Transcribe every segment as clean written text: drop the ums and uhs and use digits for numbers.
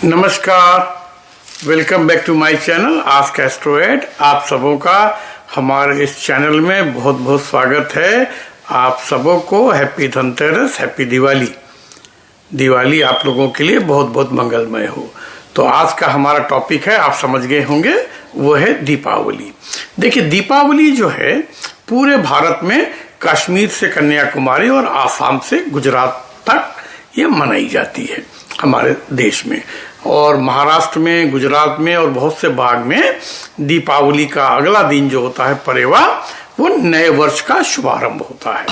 नमस्कार, welcome back to my channel Ask Astroid. आप सबों का हमारे इस चैनल में बहुत बहुत स्वागत है। आप सबों को हैप्पी धनतेरस, हैप्पी दिवाली। दिवाली आप लोगों के लिए बहुत बहुत मंगलमय हो। तो आज का हमारा टॉपिक है, आप समझ गए होंगे, वो है दीपावली। देखिए, दीपावली जो है पूरे भारत में कश्मीर से कन्याकुमारी और आसाम से गुजरात तक ये मनाई जाती है हमारे देश में। और महाराष्ट्र में, गुजरात में और बहुत से भाग में दीपावली का अगला दिन जो होता है परेवा, वो नए वर्ष का शुभारंभ होता है।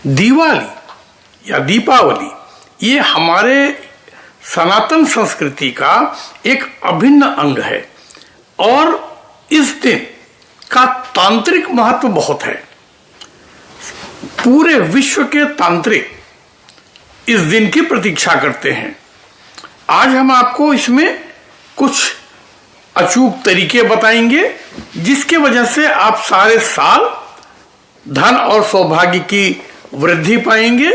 दिवाली या दीपावली ये हमारे सनातन संस्कृति का एक अभिन्न अंग है और इस दिन का तांत्रिक महत्व बहुत है। पूरे विश्व के तांत्रिक इस दिन की प्रतीक्षा करते हैं। आज हम आपको इसमें कुछ अचूक तरीके बताएंगे जिसके वजह से आप सारे साल धन और सौभाग्य की वृद्धि पाएंगे।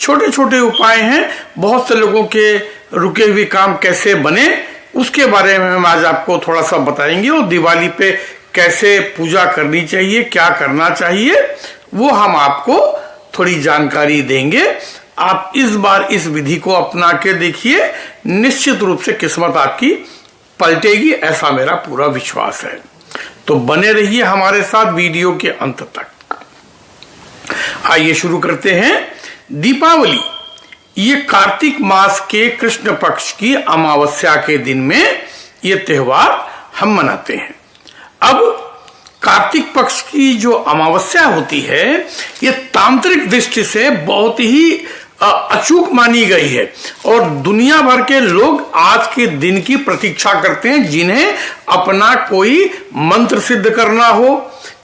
छोटे छोटे उपाय हैं, बहुत से लोगों के रुके हुए काम कैसे बने उसके बारे में हम आज आपको थोड़ा सा बताएंगे। और दिवाली पे कैसे पूजा करनी चाहिए, क्या करना चाहिए, वो हम आपको थोड़ी जानकारी देंगे। आप इस बार इस विधि को अपना के देखिए, निश्चित रूप से किस्मत आपकी पलटेगी, ऐसा मेरा पूरा विश्वास है। तो बने रहिए हमारे साथ वीडियो के अंत तक। आइए शुरू करते हैं। दीपावली ये कार्तिक मास के कृष्ण पक्ष की अमावस्या के दिन में ये त्योहार हम मनाते हैं। अब कार्तिक पक्ष की जो अमावस्या होती है ये तांत्रिक दृष्टि से बहुत ही अचूक मानी गई है और दुनिया भर के लोग आज के दिन की प्रतीक्षा करते हैं, जिन्हें अपना कोई मंत्र सिद्ध करना हो,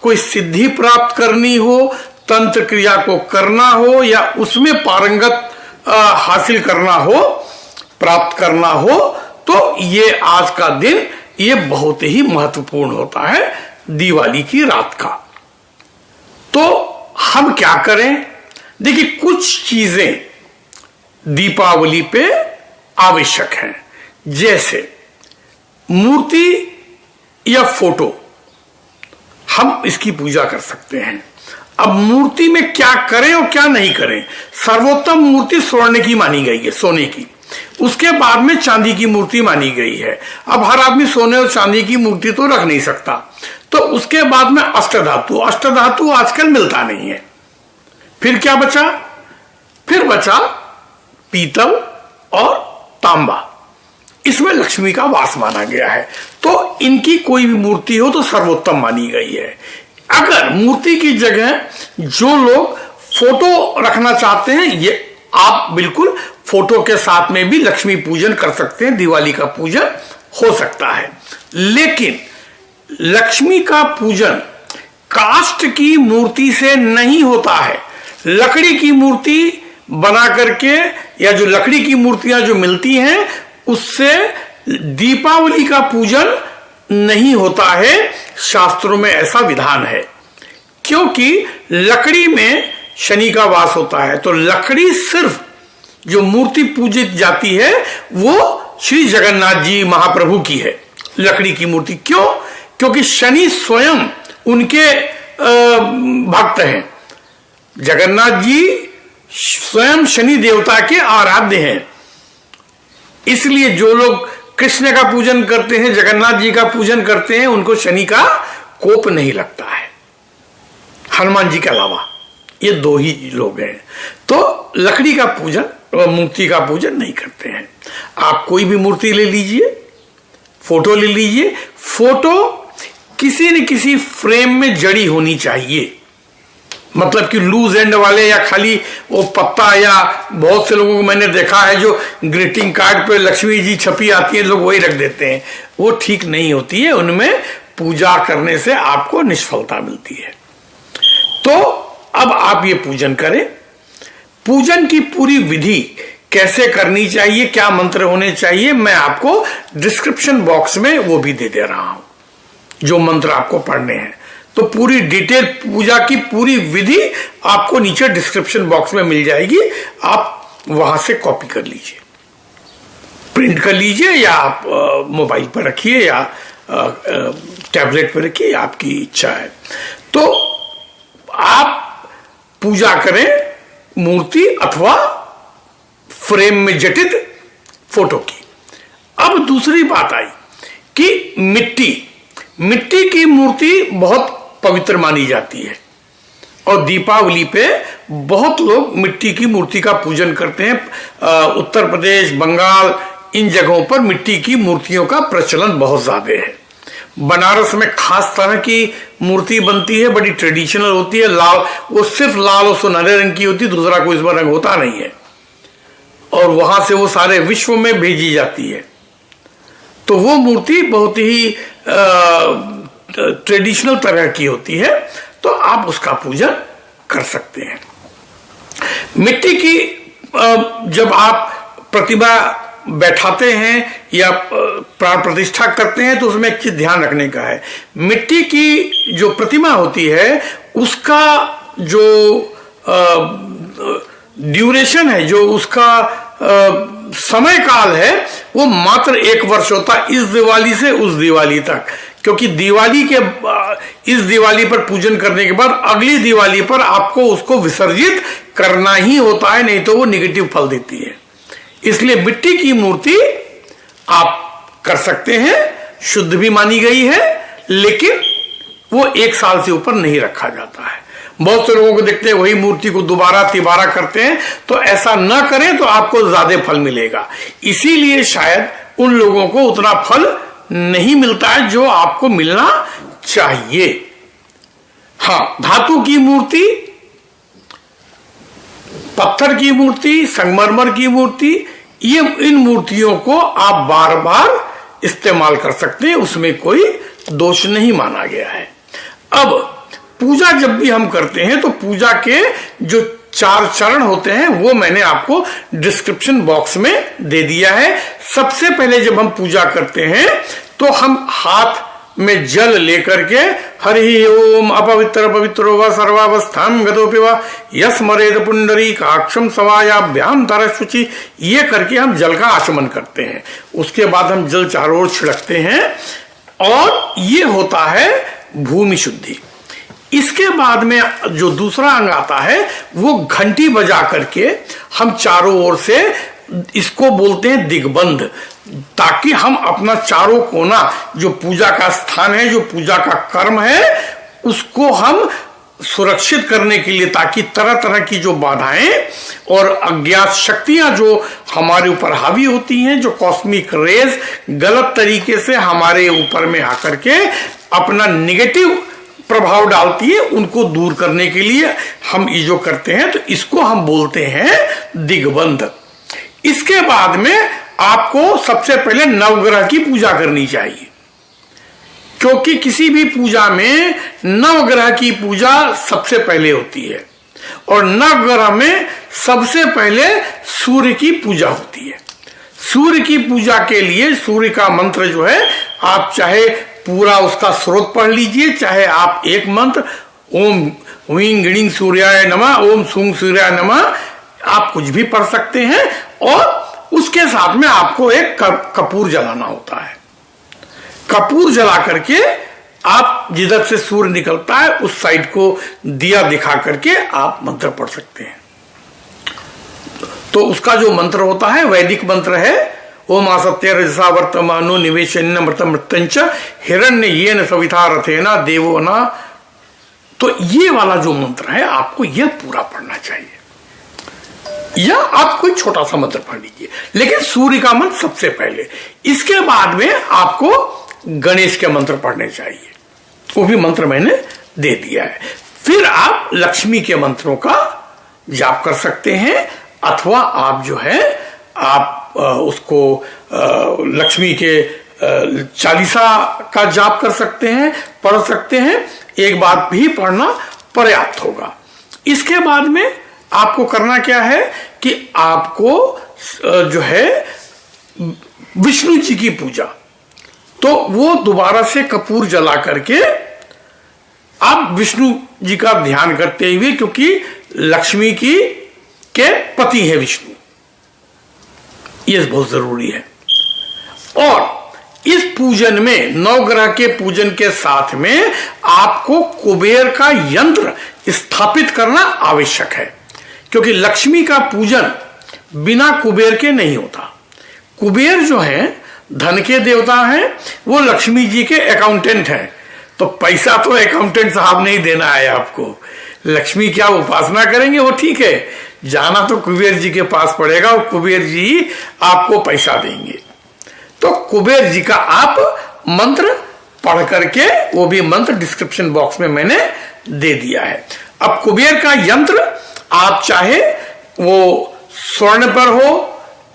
कोई सिद्धि प्राप्त करनी हो, तंत्र क्रिया को करना हो या उसमें पारंगत हासिल करना हो, प्राप्त करना हो, तो ये आज का दिन ये बहुत ही महत्वपूर्ण होता है दिवाली की रात का। तो हम क्या करें? देखिए, कुछ चीजें दीपावली पे आवश्यक हैं, जैसे मूर्ति या फोटो, हम इसकी पूजा कर सकते हैं। अब मूर्ति में क्या करें और क्या नहीं करें? सर्वोत्तम मूर्ति स्वर्ण की मानी गई है, सोने की। उसके बाद में चांदी की मूर्ति मानी गई है। अब हर आदमी सोने और चांदी की मूर्ति तो रख नहीं सकता, तो उसके बाद में अष्टधातु। अष्टधातु आजकल मिलता नहीं है। फिर क्या बचा? फिर बचा पीतल और तांबा। इसमें लक्ष्मी का वास माना गया है, तो इनकी कोई भी मूर्ति हो तो सर्वोत्तम मानी गई है। अगर मूर्ति की जगह जो लोग फोटो रखना चाहते हैं, ये आप बिल्कुल फोटो के साथ में भी लक्ष्मी पूजन कर सकते हैं, दिवाली का पूजन हो सकता है। लेकिन लक्ष्मी का पूजन काष्ठ की मूर्ति से नहीं होता है। लकड़ी की मूर्ति बना करके या जो लकड़ी की मूर्तियां जो मिलती हैं उससे दीपावली का पूजन नहीं होता है। शास्त्रों में ऐसा विधान है, क्योंकि लकड़ी में शनि का वास होता है। तो लकड़ी सिर्फ जो मूर्ति पूजित जाती है वो श्री जगन्नाथ जी महाप्रभु की है, लकड़ी की मूर्ति। क्यों? क्योंकि शनि स्वयं उनके भक्त हैं। जगन्नाथ जी स्वयं शनि देवता के आराध्य हैं। इसलिए जो लोग कृष्ण का पूजन करते हैं, जगन्नाथ जी का पूजन करते हैं, उनको शनि का कोप नहीं लगता है, हनुमान जी के अलावा। ये दो ही लोग हैं। तो लकड़ी का पूजन और मूर्ति का पूजन नहीं करते हैं। आप कोई भी मूर्ति ले लीजिए, फोटो ले लीजिए। फोटो किसी न किसी फ्रेम में जड़ी होनी चाहिए, मतलब कि लूज एंड वाले या खाली वो पत्ता, या बहुत से लोगों को मैंने देखा है जो ग्रीटिंग कार्ड पे लक्ष्मी जी छपी आती है, लोग वही रख देते हैं। वो ठीक नहीं होती है, उनमें पूजा करने से आपको निष्फलता मिलती है। तो अब आप ये पूजन करें। पूजन की पूरी विधि कैसे करनी चाहिए, क्या मंत्र होने चाहिए, मैं आपको डिस्क्रिप्शन बॉक्स में वो भी दे दे रहा हूं, जो मंत्र आपको पढ़ने हैं। तो पूरी डिटेल पूजा की पूरी विधि आपको नीचे डिस्क्रिप्शन बॉक्स में मिल जाएगी, आप वहां से कॉपी कर लीजिए। प्रिंट कर लीजिए या आप मोबाइल पर रखिए या टैबलेट पर रखिए, आपकी इच्छा है। तो आप पूजा करें मूर्ति अथवा फ्रेम में जटित फोटो की। अब दूसरी बात आई कि मिट्टी की मूर्ति बहुत पवित्र मानी जाती है और दीपावली पे बहुत लोग मिट्टी की मूर्ति का पूजन करते हैं। उत्तर प्रदेश, बंगाल, इन जगहों पर मिट्टी की मूर्तियों का प्रचलन बहुत ज्यादा है। बनारस में खास तरह की मूर्ति बनती है, बड़ी ट्रेडिशनल होती है, लाल, वो सिर्फ लाल और सुनहरे रंग की होती है, दूसरा कोई इसमें रंग होता नहीं है, और वहां से वो सारे विश्व में भेजी जाती है। तो वो मूर्ति बहुत ही ट्रेडिशनल तरह की होती है, तो आप उसका पूजन कर सकते हैं। मिट्टी की जब आप प्रतिमा बैठाते हैं या प्राण प्रतिष्ठा करते हैं तो उसमें एक चीज ध्यान रखने का है। मिट्टी की जो प्रतिमा होती है उसका जो ड्यूरेशन है, जो उसका समय काल है, वो मात्र 1 वर्ष होता है, इस दिवाली से उस दिवाली तक। क्योंकि दिवाली के इस दिवाली पर पूजन करने के बाद अगली दिवाली पर आपको उसको विसर्जित करना ही होता है, नहीं तो वो निगेटिव फल देती है। इसलिए मिट्टी की मूर्ति आप कर सकते हैं, शुद्ध भी मानी गई है, लेकिन वो 1 साल से ऊपर नहीं रखा जाता है। बहुत से लोगों को देखते हैं वही मूर्ति को दोबारा तिबारा करते हैं, तो ऐसा न करें तो आपको ज्यादा फल मिलेगा। इसीलिए शायद उन लोगों को उतना फल नहीं मिलता है जो आपको मिलना चाहिए। हाँ, धातु की मूर्ति, पत्थर की मूर्ति, संगमरमर की मूर्ति, ये इन मूर्तियों को आप बार बार इस्तेमाल कर सकते हैं, उसमें कोई दोष नहीं माना गया है। अब पूजा जब भी हम करते हैं तो पूजा के जो 4 चरण होते हैं वो मैंने आपको डिस्क्रिप्शन बॉक्स में दे दिया है। सबसे पहले जब हम पूजा करते हैं तो हम हाथ में जल लेकर के हरि ओम अपवित्र पवित्रो व सर्वावस्थां गतोपि व यस्मरेद पुंडरीकाक्षं सवायाभ्याम तरशुचि, ये करके हम जल का आचमन करते हैं। उसके बाद हम जल चारों ओर छिड़कते हैं और ये होता है भूमि शुद्धि। इसके बाद में जो दूसरा अंग आता है वो घंटी बजा करके हम चारों ओर से, इसको बोलते हैं दिग्बंध, ताकि हम अपना चारों कोना, जो पूजा का स्थान है, जो पूजा का कर्म है, उसको हम सुरक्षित करने के लिए, ताकि तरह तरह की जो बाधाएं और अज्ञात शक्तियां जो हमारे ऊपर हावी होती हैं, जो कॉस्मिक रेज गलत तरीके से हमारे ऊपर में आकर के अपना निगेटिव प्रभाव डालती है, उनको दूर करने के लिए हम ये जो करते हैं, तो इसको हम बोलते हैं दिग्बंध। इसके बाद में आपको सबसे पहले नवग्रह की पूजा करनी चाहिए, क्योंकि किसी भी पूजा में नवग्रह की पूजा सबसे पहले होती है और नवग्रह में सबसे पहले सूर्य की पूजा होती है। सूर्य की पूजा के लिए सूर्य का मंत्र जो है, आप चाहे पूरा उसका स्रोत पढ़ लीजिए, चाहे आप एक मंत्र ओम ह्रीं गणिं सूर्याय नमः, ओम सूं सूर्याय नमः, आप कुछ भी पढ़ सकते हैं। और उसके साथ में आपको एक कपूर जलाना होता है। कपूर जला करके आप जिधर से सूर्य निकलता है उस साइड को दिया दिखा करके आप मंत्र पढ़ सकते हैं। तो उसका जो मंत्र होता है वैदिक मंत्र है, ओम आसत्य रजसा वर्तमानो निवेशन मृतंच हिरण्य येन सविता रथेना देवो ना। तो ये वाला जो मंत्र है आपको यह पूरा पढ़ना चाहिए, या आप कोई छोटा सा मंत्र पढ़ लीजिए, लेकिन सूर्य का मंत्र सबसे पहले। इसके बाद में आपको गणेश के मंत्र पढ़ने चाहिए, वो भी मंत्र मैंने दे दिया है। फिर आप लक्ष्मी के मंत्रों का जाप कर सकते हैं, अथवा आप जो है आप उसको लक्ष्मी के चालीसा का जाप कर सकते हैं, पढ़ सकते हैं। एक बार भी पढ़ना पर्याप्त होगा। इसके बाद में आपको करना क्या है कि आपको जो है विष्णु जी की पूजा, तो वो दोबारा से कपूर जला करके आप विष्णु जी का ध्यान करते हुए, क्योंकि लक्ष्मी की के पति है विष्णु, ये बहुत जरूरी है। और इस पूजन में, नवग्रह के पूजन के साथ में आपको कुबेर का यंत्र स्थापित करना आवश्यक है, क्योंकि लक्ष्मी का पूजन बिना कुबेर के नहीं होता। कुबेर जो है धन के देवता हैं, वो लक्ष्मी जी के अकाउंटेंट हैं, तो पैसा तो अकाउंटेंट साहब नहीं देना है आपको। लक्ष्मी क्या उपासना करेंगे वो ठीक है, जाना तो कुबेर जी के पास पड़ेगा और कुबेर जी आपको पैसा देंगे। तो कुबेर जी का आप मंत्र पढ़ करके, वो भी मंत्र डिस्क्रिप्शन बॉक्स में मैंने दे दिया है। अब कुबेर का यंत्र आप चाहे वो स्वर्ण पर हो,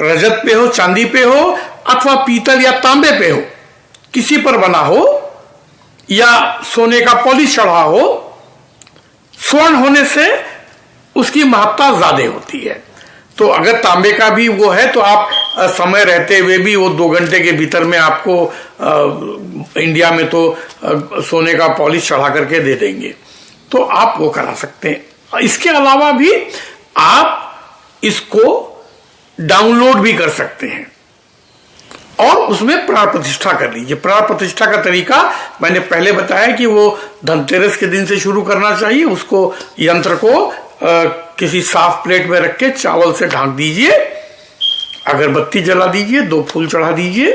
रजत पे हो, चांदी पे हो, अथवा पीतल या तांबे पे हो, किसी पर बना हो, या सोने का पॉलिश चढ़ा हो। स्वर्ण होने से उसकी महत्ता ज्यादा होती है। तो अगर तांबे का भी वो है तो आप समय रहते हुए भी वो 2 घंटे के भीतर में आपको इंडिया में तो सोने का पॉलिश चढ़ा करके दे देंगे, तो आप वो करा सकते हैं। इसके अलावा भी आप इसको डाउनलोड भी कर सकते हैं और उसमें प्राण प्रतिष्ठा कर लीजिए। प्राण प्रतिष्ठा का तरीका मैंने पहले बताया कि वो धनतेरस के दिन से शुरू करना चाहिए। उसको यंत्र को किसी साफ प्लेट में रख के चावल से ढांक दीजिए, अगरबत्ती जला दीजिए, 2 फूल चढ़ा दीजिए,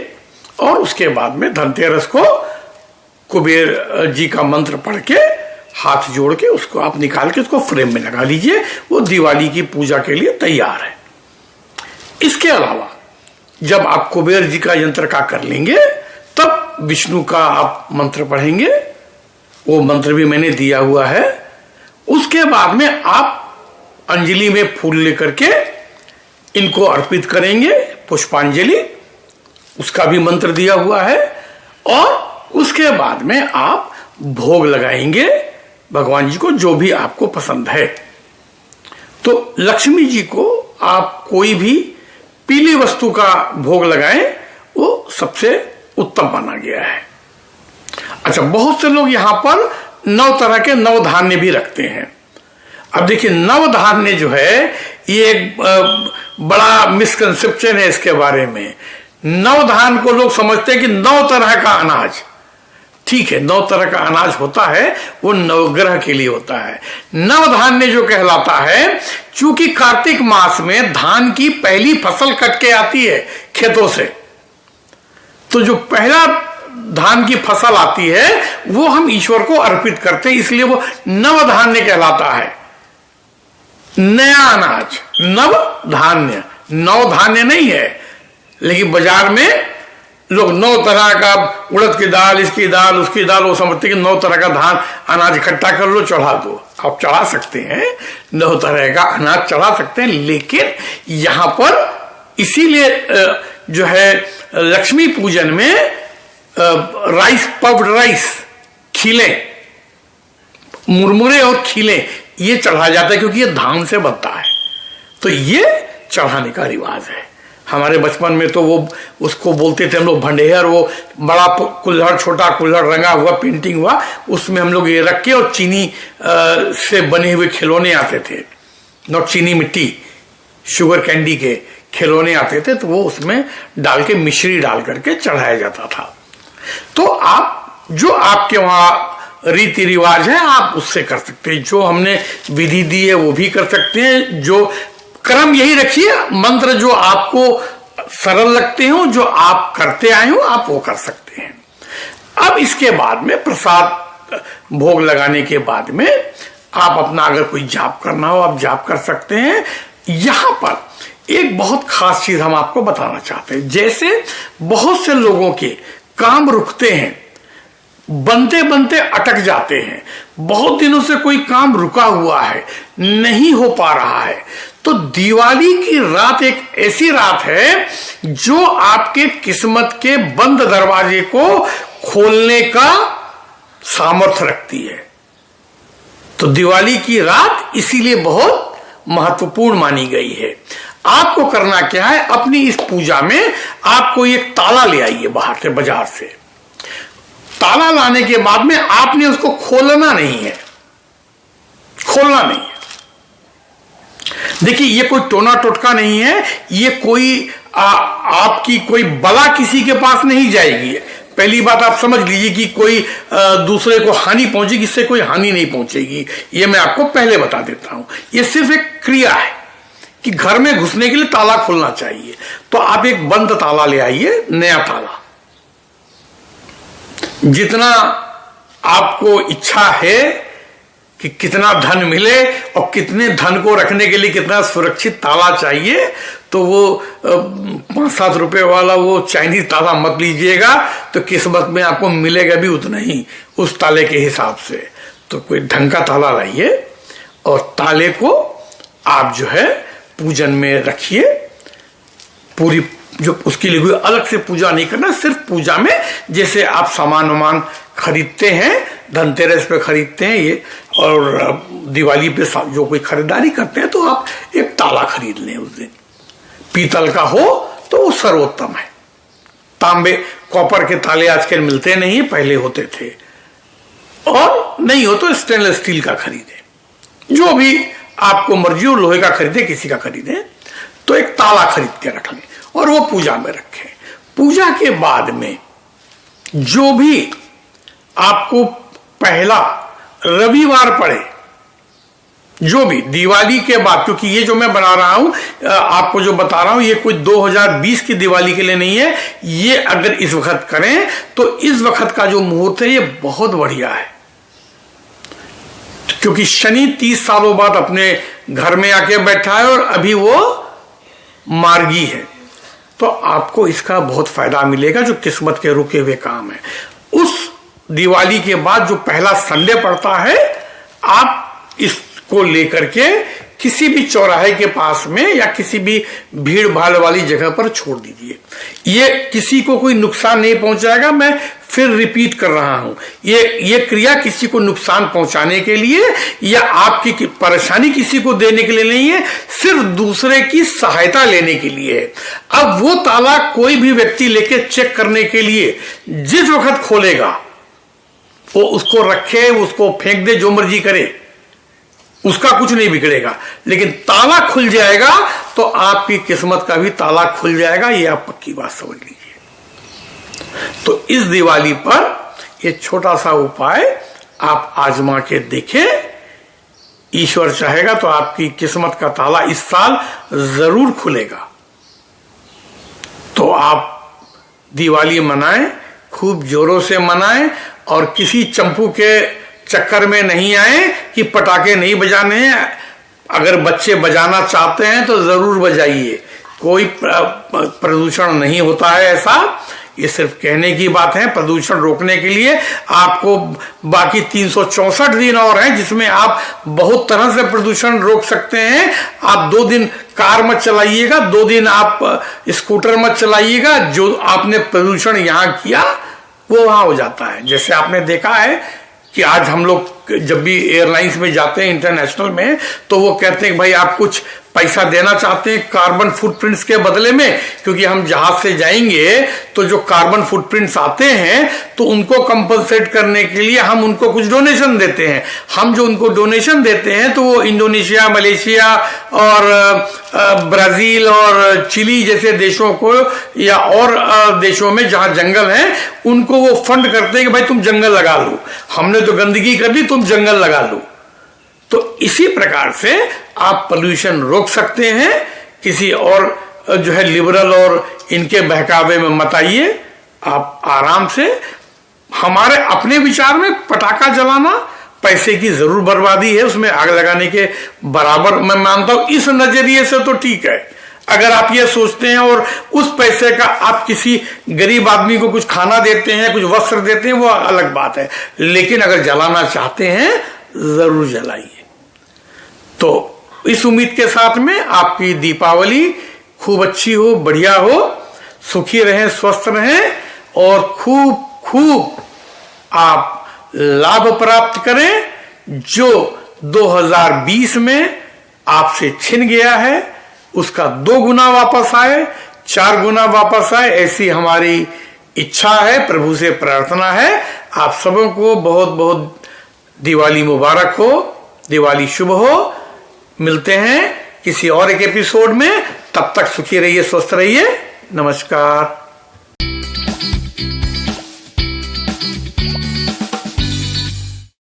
और उसके बाद में धनतेरस को कुबेर जी का मंत्र पढ़ के हाथ जोड़ के उसको आप निकाल के उसको फ्रेम में लगा लीजिए। वो दिवाली की पूजा के लिए तैयार है। इसके अलावा जब आप कुबेर जी का यंत्र का कर लेंगे, तब विष्णु का आप मंत्र पढ़ेंगे। वो मंत्र भी मैंने दिया हुआ है। उसके बाद में आप अंजलि में फूल लेकर के इनको अर्पित करेंगे, पुष्पांजलि, उसका भी मंत्र दिया हुआ है। और उसके बाद में आप भोग लगाएंगे भगवान जी को, जो भी आपको पसंद है। तो लक्ष्मी जी को आप कोई भी पीली वस्तु का भोग लगाएं, वो सबसे उत्तम माना गया है। अच्छा, बहुत से लोग यहां पर 9 तरह के नवधान्य भी रखते हैं। अब देखिए, नवधान्य जो है ये एक बड़ा मिसकंसेप्शन है इसके बारे में। नवधान्य को लोग समझते हैं कि 9 तरह का अनाज। ठीक है, 9 तरह का अनाज होता है, वो नवग्रह के लिए होता है। नवधान्य जो कहलाता है, चूंकि कार्तिक मास में धान की पहली फसल कट के आती है खेतों से, तो जो पहला धान की फसल आती है वो हम ईश्वर को अर्पित करते हैं, इसलिए वो नवधान्य कहलाता है। नया अनाज, नव धान्य, नौ धान्य नहीं है। लेकिन बाजार में लोग 9 तरह का, उड़द की दाल, इसकी दाल, उसकी दाल, वो समझते कि 9 तरह का धान अनाज इकट्ठा कर लो, चढ़ा दो। आप चढ़ा सकते हैं, 9 तरह का अनाज चढ़ा सकते हैं, लेकिन यहां पर इसीलिए जो है लक्ष्मी पूजन में राइस, पफ्ड राइस, खीले, मुरमुरे और खीले, ये चढ़ाया जाता है, क्योंकि ये धान से बनता है। तो ये चढ़ाने का रिवाज है। हमारे बचपन में तो वो उसको बोलते थे हम लोग भंडेर, वो बड़ा कुल्हड़, छोटा कुल्हड़ रंगा हुआ, पेंटिंग हुआ, उसमें हम लोग ये रख के, और चीनी से बने हुए खिलौने आते थे, नॉट चीनी मिट्टी, शुगर कैंडी के खिलौने आते थे, तो वो उसमें डाल के, मिश्री डाल करके चढ़ाया जाता था। तो आप जो आपके वहां रीति रिवाज है आप उससे कर सकते हैं। जो हमने विधि दी है वो भी कर सकते हैं। जो क्रम यही रखिए, मंत्र जो आपको सरल लगते हो, जो आप करते आए हो, आप वो कर सकते हैं। अब इसके बाद में प्रसाद भोग लगाने के बाद में आप अपना अगर कोई जाप करना हो आप जाप कर सकते हैं। यहां पर एक बहुत खास चीज हम आपको बताना चाहते हैं। जैसे बहुत से लोगों के काम रुकते हैं, बनते बनते अटक जाते हैं, बहुत दिनों से कोई काम रुका हुआ है, नहीं हो पा रहा है, तो दिवाली की रात एक ऐसी रात है जो आपके किस्मत के बंद दरवाजे को खोलने का सामर्थ्य रखती है। तो दिवाली की रात इसीलिए बहुत महत्वपूर्ण मानी गई है। आपको करना क्या है, अपनी इस पूजा में आपको एक ताला ले आइए बाहर से, बाजार से। ताला लाने के बाद में आपने उसको खोलना नहीं है, खोलना नहीं है। देखिए, ये कोई टोना टोटका नहीं है, ये कोई आपकी कोई बला किसी के पास नहीं जाएगी। पहली बात आप समझ लीजिए कि कोई दूसरे को हानि पहुंचेगी, इससे कोई हानि नहीं पहुंचेगी। ये मैं आपको पहले बता देता हूं। ये सिर्फ एक क्रिया है कि घर में घुसने के लिए ताला खुलना चाहिए। तो आप एक बंद ताला ले आइए, नया ताला। जितना आपको इच्छा है कि कितना धन मिले और कितने धन को रखने के लिए कितना सुरक्षित ताला चाहिए, तो वो 5-7 रुपए वाला वो चाइनीज ताला मत लीजिएगा, तो किस्मत में आपको मिलेगा भी उतना ही उस ताले के हिसाब से। तो कोई ढंग का ताला लाइए और ताले को आप जो है पूजन में रखिए। पूरी जो उसके लिए कोई अलग से पूजा नहीं करना, सिर्फ पूजा में जैसे आप सामान खरीदते हैं, धनतेरस पे खरीदते हैं ये, और दिवाली पे जो कोई खरीदारी करते हैं, तो आप एक ताला खरीद लें उस दिन। पीतल का हो तो वो सर्वोत्तम है। तांबे कॉपर के ताले आजकल मिलते नहीं, पहले होते थे। और नहीं हो तो स्टेनलेस स्टील का खरीदें, जो भी आपको मर्जी हो, लोहे का खरीदे, किसी का खरीदे। तो एक ताला खरीद के रख लें और वो पूजा में रखें। पूजा के बाद में जो भी आपको पहला रविवार पड़े, जो भी दिवाली के बाद, क्योंकि ये जो मैं बना रहा हूं, आपको जो बता रहा हूं, ये कोई 2020 की दिवाली के लिए नहीं है। ये अगर इस वक्त करें तो इस वक्त का जो मुहूर्त है ये बहुत बढ़िया है, क्योंकि शनि 30 सालों बाद अपने घर में आके बैठा है और अभी वो मार्गी है। तो आपको इसका बहुत फायदा मिलेगा, जो किस्मत के रुके हुए काम है। उस दिवाली के बाद जो पहला संडे पड़ता है, आप इसको लेकर के किसी भी चौराहे के पास में या किसी भी भीड़ भाड़ वाली जगह पर छोड़ दीजिए। ये किसी को कोई नुकसान नहीं पहुंचाएगा। मैं फिर रिपीट कर रहा हूं, ये क्रिया किसी को नुकसान पहुंचाने के लिए या आपकी परेशानी किसी को देने के लिए नहीं है, सिर्फ दूसरे की सहायता लेने के लिए है। अब वो ताला कोई भी व्यक्ति लेके चेक करने के लिए जिस वक्त खोलेगा, वो उसको रखे, उसको फेंक दे, जो मर्जी करे, उसका कुछ नहीं बिगड़ेगा। लेकिन ताला खुल जाएगा तो आपकी किस्मत का भी ताला खुल जाएगा। ये आप पक्की बात समझ लीजिए। तो इस दिवाली पर ये छोटा सा उपाय आप आजमा के देखें। ईश्वर चाहेगा तो आपकी किस्मत का ताला इस साल जरूर खुलेगा। तो आप दिवाली मनाएं, खूब जोरों से मनाएं, और किसी चंपू के चक्कर में नहीं आए कि पटाखे नहीं बजाने हैं। अगर बच्चे बजाना चाहते हैं तो जरूर बजाइए, कोई प्रदूषण नहीं होता है ऐसा। ये सिर्फ कहने की बात है। प्रदूषण रोकने के लिए आपको बाकी 364 दिन और हैं, जिसमें आप बहुत तरह से प्रदूषण रोक सकते हैं। आप 2 दिन कार मत चलाइएगा, 2 दिन आप स्कूटर मत चलाइएगा। जो आपने प्रदूषण यहां किया वो वहां हो जाता है। जैसे आपने देखा है कि आज हम लोग जब भी एयरलाइंस में जाते हैं इंटरनेशनल में, तो वो कहते हैं कि भाई आप कुछ पैसा देना चाहते हैं कार्बन फुटप्रिंट्स के बदले में, क्योंकि हम जहाज से जाएंगे तो जो कार्बन फुटप्रिंट्स आते हैं तो उनको कंपनसेट करने के लिए हम उनको कुछ डोनेशन देते हैं। हम जो उनको डोनेशन देते हैं तो वो इंडोनेशिया, मलेशिया और ब्राजील और चिली जैसे देशों को या और देशों में जहां जंगल है उनको वो फंड करते हैं कि भाई तुम जंगल लगा लो, हमने तो गंदगी कर दी, तुम जंगल लगा लो। तो इसी प्रकार से आप पोल्यूशन रोक सकते हैं। किसी और जो है लिबरल और इनके बहकावे में मत आइए। आप आराम से, हमारे अपने विचार में पटाखा जलाना पैसे की जरूर बर्बादी है, उसमें आग लगाने के बराबर मैं मानता हूं। इस नजरिए से तो ठीक है। अगर आप ये सोचते हैं और उस पैसे का आप किसी गरीब आदमी को कुछ खाना देते हैं, कुछ वस्त्र देते हैं, वो अलग बात है। लेकिन अगर जलाना चाहते हैं जरूर जलाइए। तो इस उम्मीद के साथ में आपकी दीपावली खूब अच्छी हो, बढ़िया हो, सुखी रहें, स्वस्थ रहें और खूब खूब आप लाभ प्राप्त करें। जो 2020 में आपसे छिन गया है उसका 2 गुना वापस आए, 4 गुना वापस आए, ऐसी हमारी इच्छा है, प्रभु से प्रार्थना है। आप सबों को बहुत बहुत दिवाली मुबारक हो, दिवाली शुभ हो। मिलते हैं किसी और एक एपिसोड में। तब तक सुखी रहिए, स्वस्थ रहिए। नमस्कार।